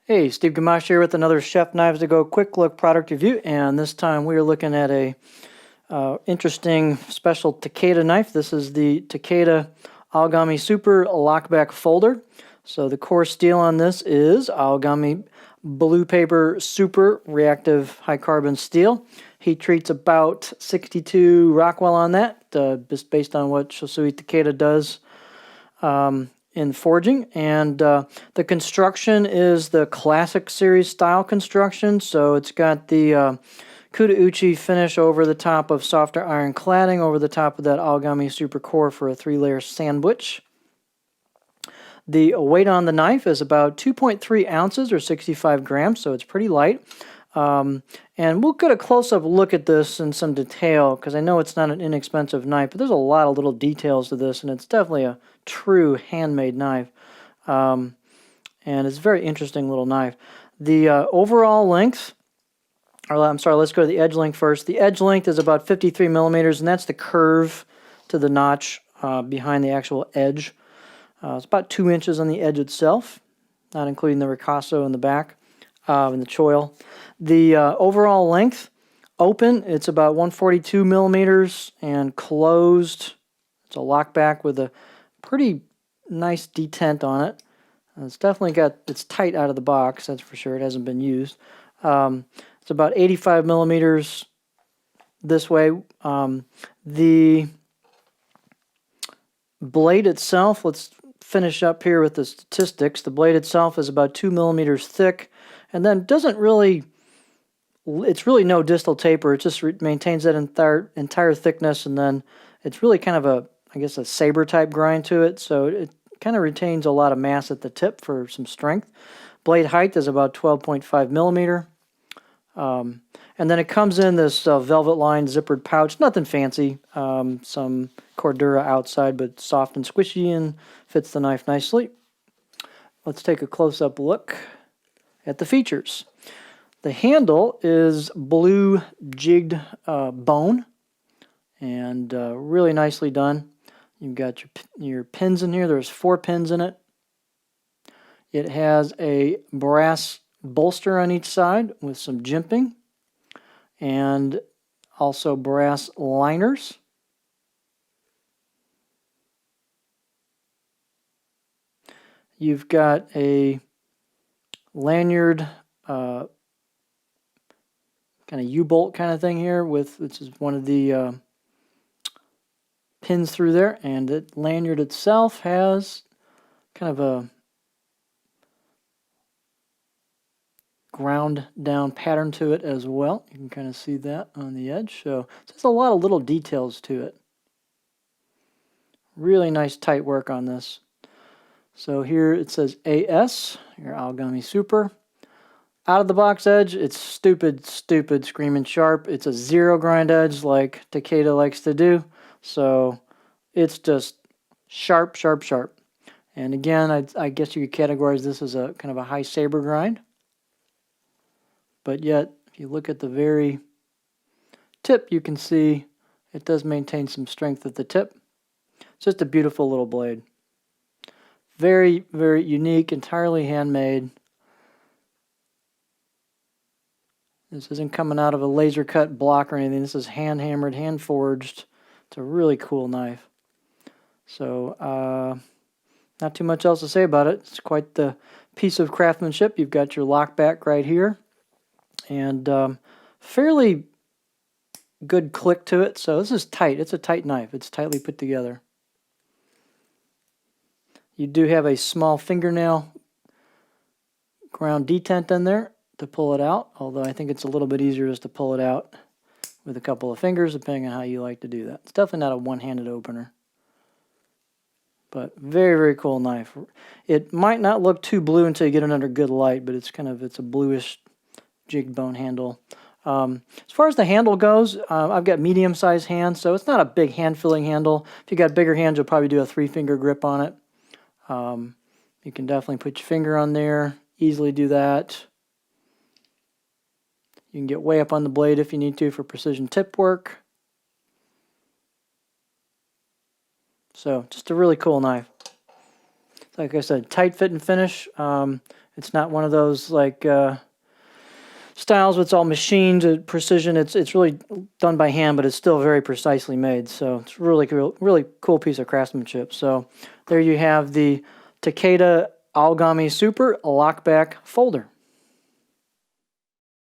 Hey, Steve Gamache here with another Chef Knives to Go quick look product review, and this time we are looking at a interesting special Takeda knife. This is the Takeda Aogami Super Lockback Folder. So the core steel on this is Aogami Blue Paper Super Reactive High Carbon Steel. Heat treats about 62 Rockwell on that, just based on what Shosui Takeda does in forging. And the construction is the classic series style construction. So it's got the Kudauchi finish over the top of softer iron cladding over the top of that Aogami Super Core for a 3-layer sandwich. The weight on the knife is about 2.3 ounces or 65 grams, so it's pretty light. And we'll get a close-up look at this in some detail, because I know it's not an inexpensive knife, but there's a lot of little details to this, and it's definitely a true handmade knife. And it's a very interesting little knife. The overall length, or I'm sorry, let's go to the edge length first. The edge length is about 53 millimeters, and that's the curve to the notch behind the actual edge. It's about 2 inches on the edge itself, not including the ricasso in the back and the choil. The overall length, open, it's about 142 millimeters, and closed, it's a lockback with a pretty nice detent on it. It's definitely it's tight out of the box, that's for sure. It hasn't been used. It's about 85 millimeters this way. The blade itself, let's finish up here with the statistics. The blade itself is about 2 millimeters thick, and then it's really no distal taper. It just maintains that entire thickness, and then it's really kind of I guess a saber type grind to it, so it kind of retains a lot of mass at the tip for some strength. Blade height is about 12.5 millimeter. And then it comes in this velvet-lined zippered pouch. Nothing fancy. Some Cordura outside, but soft and squishy, and fits the knife nicely. Let's take a close-up look at the features. The handle is blue jigged bone, and really nicely done. You've got your pins in here. There's 4 pins in it. It has a brass bolster on each side with some jimping, and also brass liners. You've got a lanyard kind of U-bolt kind of thing here, which is one of the pins through there, and the lanyard itself has kind of a ground down pattern to it as well. You can kind of see that on the edge. So there's a lot of little details to it. Really nice tight work on this. So here it says AS, your Aogami Super. Out of the box edge, it's stupid, screaming sharp. It's a zero grind edge like Takeda likes to do. So it's just sharp, sharp, sharp. And again, I guess you could categorize this as a kind of a high saber grind. But yet, if you look at the very tip, you can see it does maintain some strength at the tip. It's just a beautiful little blade. Very, very unique, entirely handmade. This isn't coming out of a laser cut block or anything. This is hand hammered, hand forged. It's a really cool knife. So, not too much else to say about it. It's quite the piece of craftsmanship. You've got your lockback right here, and fairly good click to it. So this is tight. It's a tight knife. It's tightly put together. You do have a small fingernail ground detent in there to pull it out, although I think it's a little bit easier just to pull it out with a couple of fingers, depending on how you like to do that. It's definitely not a one-handed opener, but very, very cool knife. It might not look too blue until you get it under good light, but it's a bluish jigged bone handle. As far as the handle goes, I've got medium-sized hands, so it's not a big hand-filling handle. If you got bigger hands, you'll probably do a 3-finger grip on it. You can definitely put your finger on there, easily do that. You can get way up on the blade if you need to for precision tip work. So just a really cool knife. Like I said, tight fit and finish. It's not one of those like styles where it's all machined to precision. It's really done by hand, but it's still very precisely made. So it's really cool piece of craftsmanship. So there you have the Takeda Origami Super lockback folder.